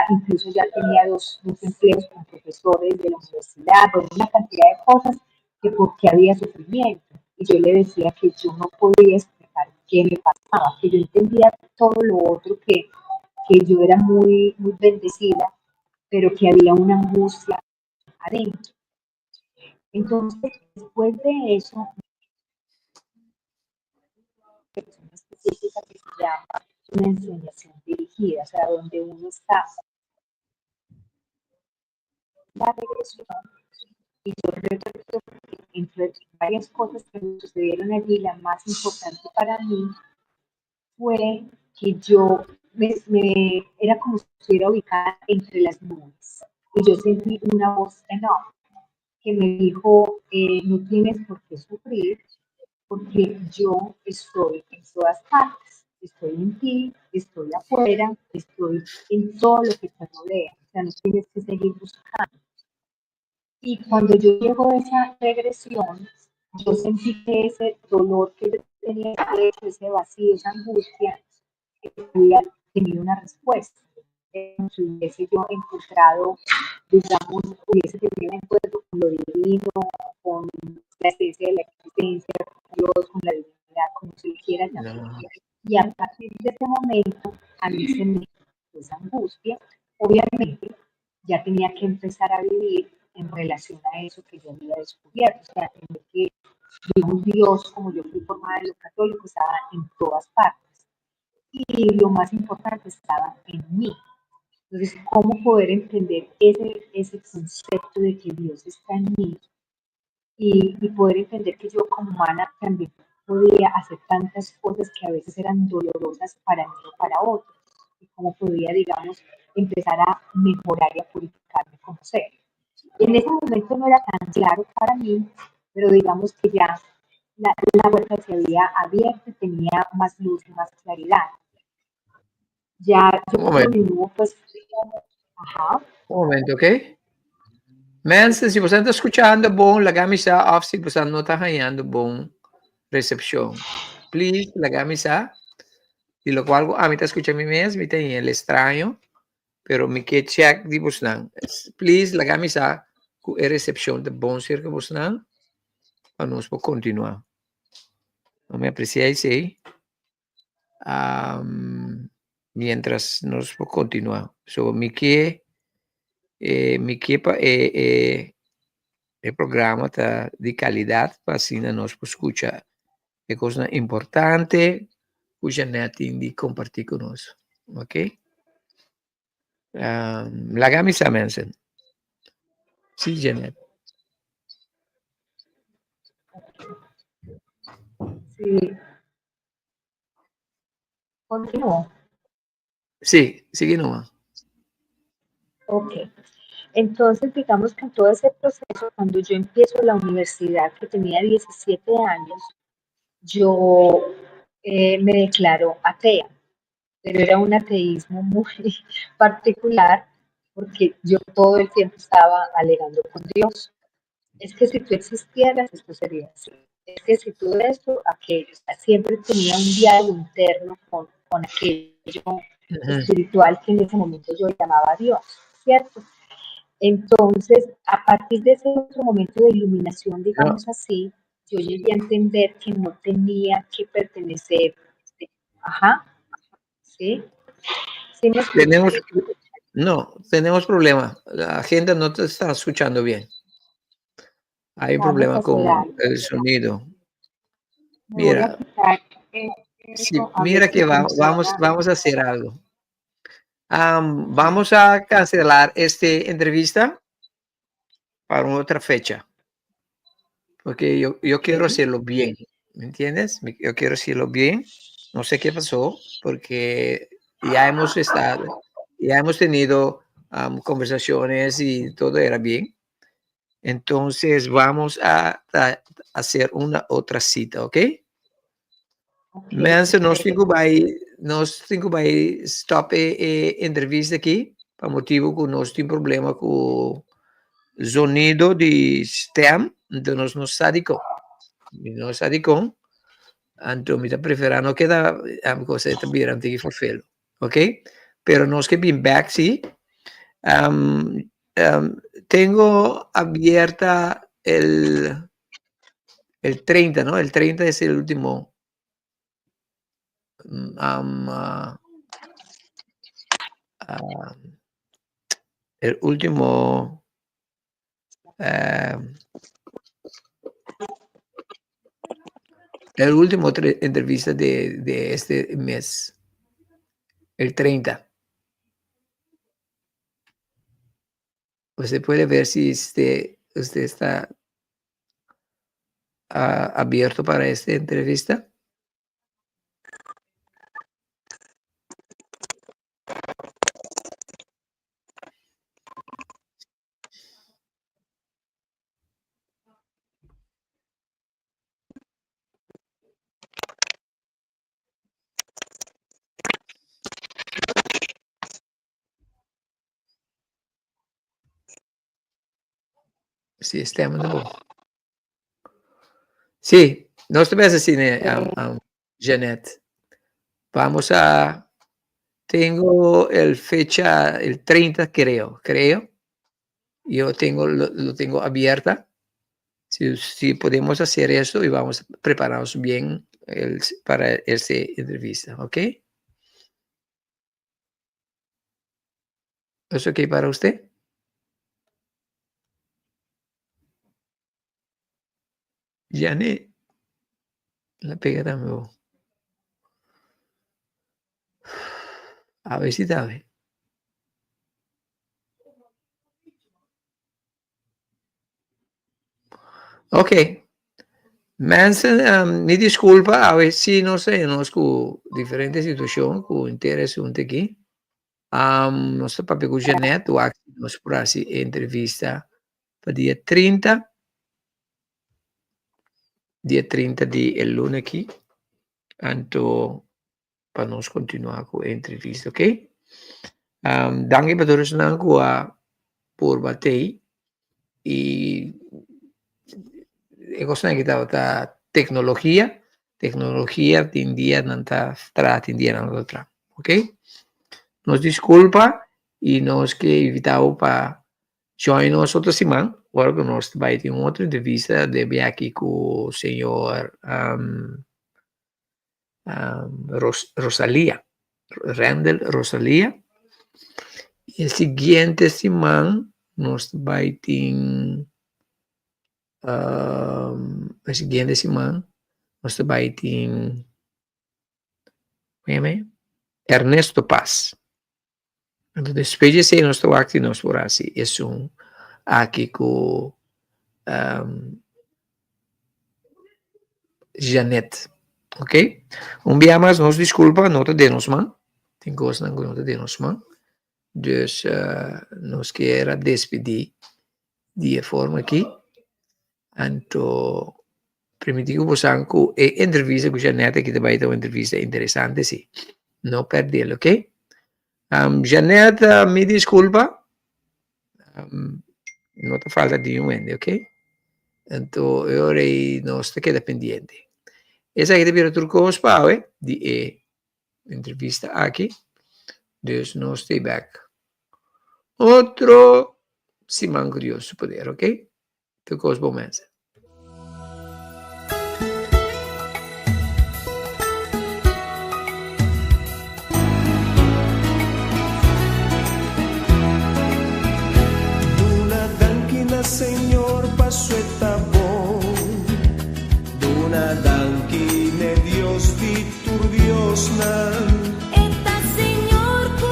incluso ya tenía dos empleos como profesores de la universidad, una cantidad de cosas que porque había sufrimiento. Y yo le decía que yo no podía explicar qué me pasaba, que yo entendía todo lo otro, que yo era muy, muy bendecida, pero que había una angustia adentro. Entonces, después de eso, una específica que se llama una enseñación dirigida, o sea, donde uno está en la regresión. Y yo recuerdo que entre varias cosas que me sucedieron allí, la más importante para mí fue que yo era como si estuviera ubicada entre las nubes. Y yo sentí una voz enorme que me dijo, no tienes por qué sufrir, porque yo estoy en todas partes. Estoy en ti, estoy afuera, estoy en todo lo que te rodea. O sea, no tienes que seguir buscando. Y cuando yo llego a esa regresión, yo sentí que ese dolor que yo tenía, ese vacío, esa angustia, había tenido una respuesta. Si hubiese yo encontrado, digamos, hubiese tenido un encuentro con lo divino, con la esencia de la existencia, con Dios, con la divinidad, como se le quiera llamar. No. Y a partir de ese momento, a mí se me dio esa angustia. Obviamente, ya tenía que empezar a vivir en relación a eso que yo había descubierto. O sea, tenía que un Dios, como yo fui formada en lo católico, estaba en todas partes. Y lo más importante estaba en mí. Entonces, ¿cómo poder entender ese concepto de que Dios está en mí y poder entender que yo como humana también podía hacer tantas cosas que a veces eran dolorosas para mí o para otros? Y cómo podía, digamos, empezar a mejorar y a purificarme como ser. En ese momento no era tan claro para mí, pero digamos que ya la puerta se había abierto y tenía más luz y más claridad. Ya yo Un momento, continúo, pues, ajá. un momento, ok? Mensen, se você está escutando bom, lagami sa off se você não está ganhando bom recepção. Please, lagami sa. E lo qual a mim está escutando mim mesmo, me tem ele estranho, pero me que check di bus nang. Please, lagami sa ku e recepção de bom ser que bus nang. Para nós po continuar. Não me apreciei sei. Mientras nos po continuar. So me que el programa está de calidad para así nos escucha es cosa importante cuya netindi compartir con nosotros, ¿ok? La camisa mensen. Sí, Janet. Sí, continúo. Sí, sigue nomás. Ok. Entonces, digamos que en todo ese proceso, cuando yo empiezo la universidad, que tenía 17 años, yo me declaro atea, pero era un ateísmo muy particular porque yo todo el tiempo estaba alegando con Dios. Es que si tú existieras, esto sería así. Es que si tú esto, aquello. O sea, siempre tenía un diálogo interno con aquello espiritual que en ese momento yo llamaba Dios, ¿cierto? Entonces, a partir de ese otro momento de iluminación, digamos así, yo llegué a entender que no tenía que pertenecer, ajá, ¿sí? ¿Sí me Tenemos, no, tenemos problema. La gente no te está escuchando bien. Hay un Vamos a problema hacer con algo. el sonido. Me voy a Mira, quitar sí, a mira ver si que vamos funciona. a hacer algo. Vamos a cancelar esta entrevista para otra fecha. Porque yo quiero hacerlo bien. ¿Me entiendes? Yo quiero hacerlo bien. No sé qué pasó, porque ya hemos tenido conversaciones y todo era bien. Entonces vamos a hacer una otra cita, ¿ok? Mensen, nós temos que stop entrevista aqui, por motivo que nós temos problema com o sonido de stem, então nós não sadicom. Não sadicom, então me está preferando que a coisa está virando que fulfill, ok? Pero nós que bem back, sim. Tengo abierta el 30, ¿no? El 30 es el último. El último entrevista de este mes, el 30. Usted puede ver si usted está abierto para esta entrevista. Sí, estamos de bom. Sí, no te ves así, Janet. Tengo el fecha, el 30, creo. Yo lo tengo abierta. Si podemos hacer eso y vamos a prepararnos bien para esta entrevista, ¿ok? ¿Es ok para usted? Janet, la pega también. A ver si sabe. Ok. Mensen, mi disculpa, a ver si no sé, con diferentes situaciones, con interés aquí. No sé, papi, con Janet, o nos por así entrevista para día 30. Día 30 de lunes aquí. Entonces, para nos continuar con la entrevista, ¿ok? Danke para todos por bater. Y cosa que está tecnología de día no está atendiendo a la otra, ¿ok? Nos disculpa y nos que invitamos para join nos otra semana, porque nos va a tener otra entrevista de aquí con el señor Rosalía, Randall Rosalía. Y el siguiente semana nos va a tener Ernesto Paz. Entonces, después de ser nuestro acto, nos por así, es un aquí con Janet. Ok? Un día más nos disculpa, no te denos man. Tengo cosas que no te denos man. Dus nos quiera despedir de forma aquí. Entonces, primitivo posan con entrevista con Janet, que te va a dar una entrevista interesante, sí. No perderlo, ok? Janet, mi disculpa. No te falta de un ende, ok? Entonces, ahora nos te queda pendiente. Esa que te pido turcos para de entrevista aquí. Dus no stay back. Otro semana curioso poder, ok? Turcos momentos. Señor, paso está bom. Duna dankine Dios di tur Dios nan. Eta Señor, ku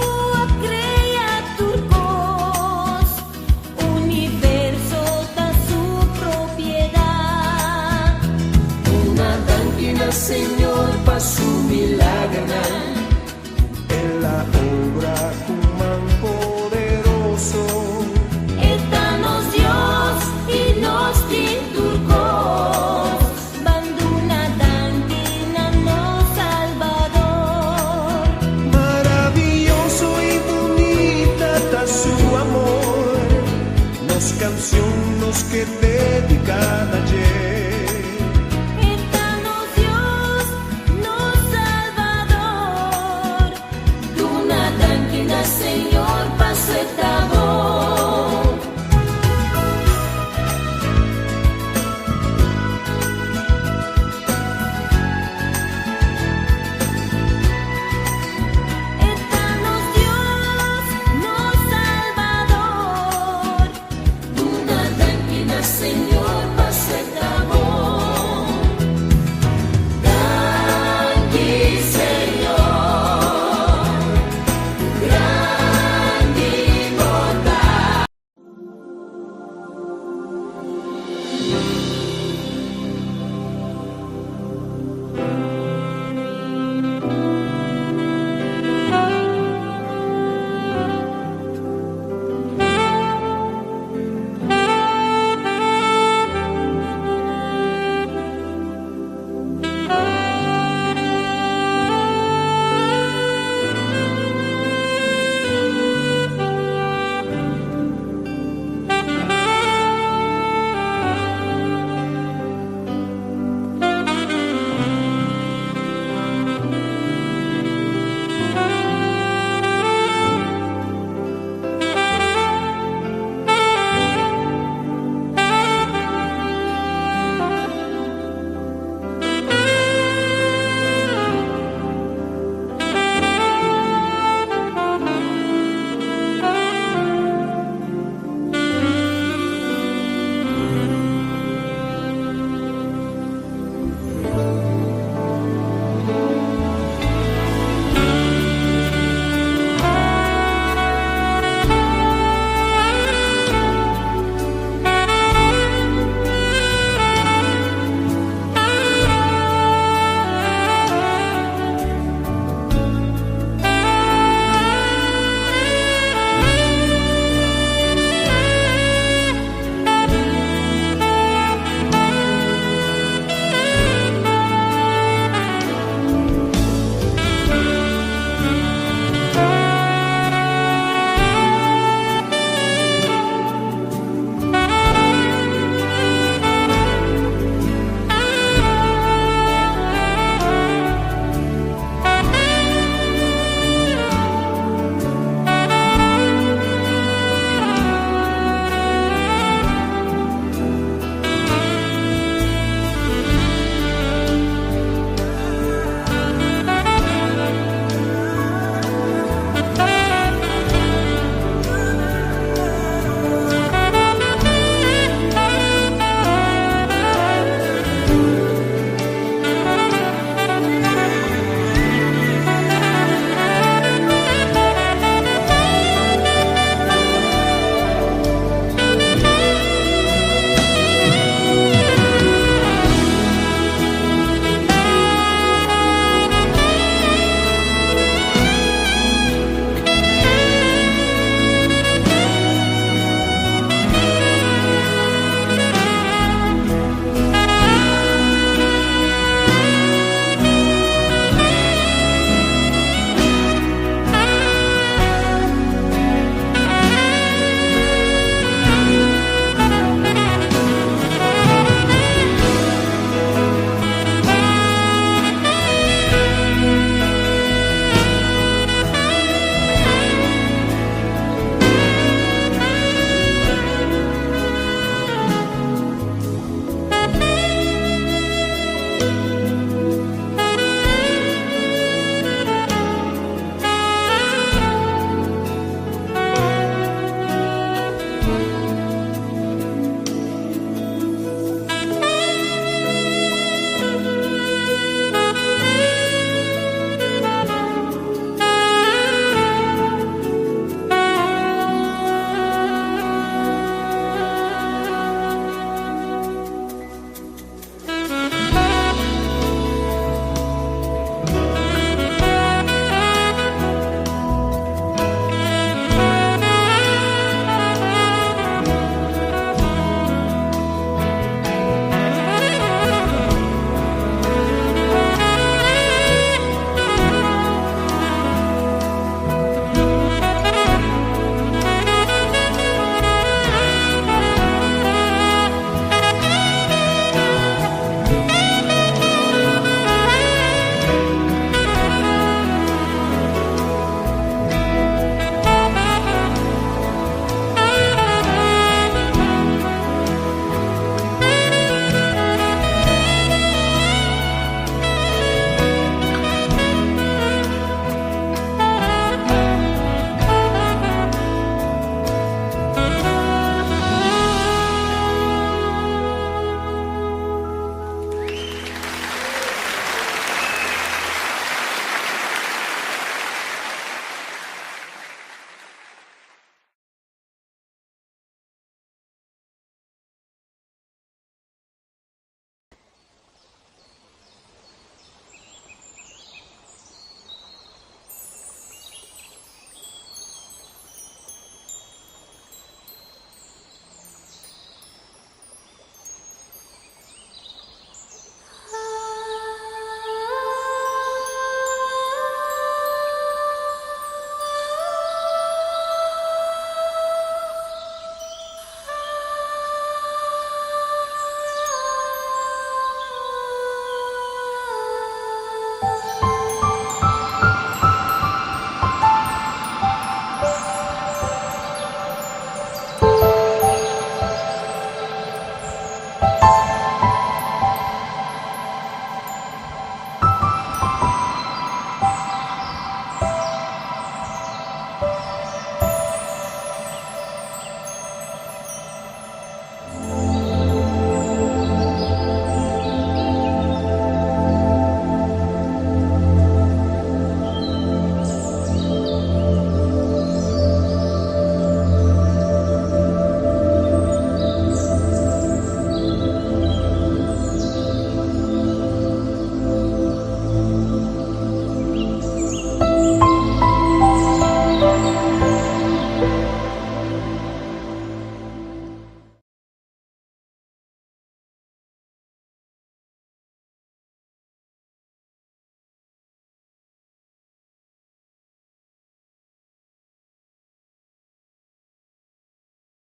Señor para su milagro. En la obra man poderoso, Étanos Dios y nos tinturcó, banduna dantina no Salvador. maravilloso y bonita está su amor, nos canción nos que dedican ayer.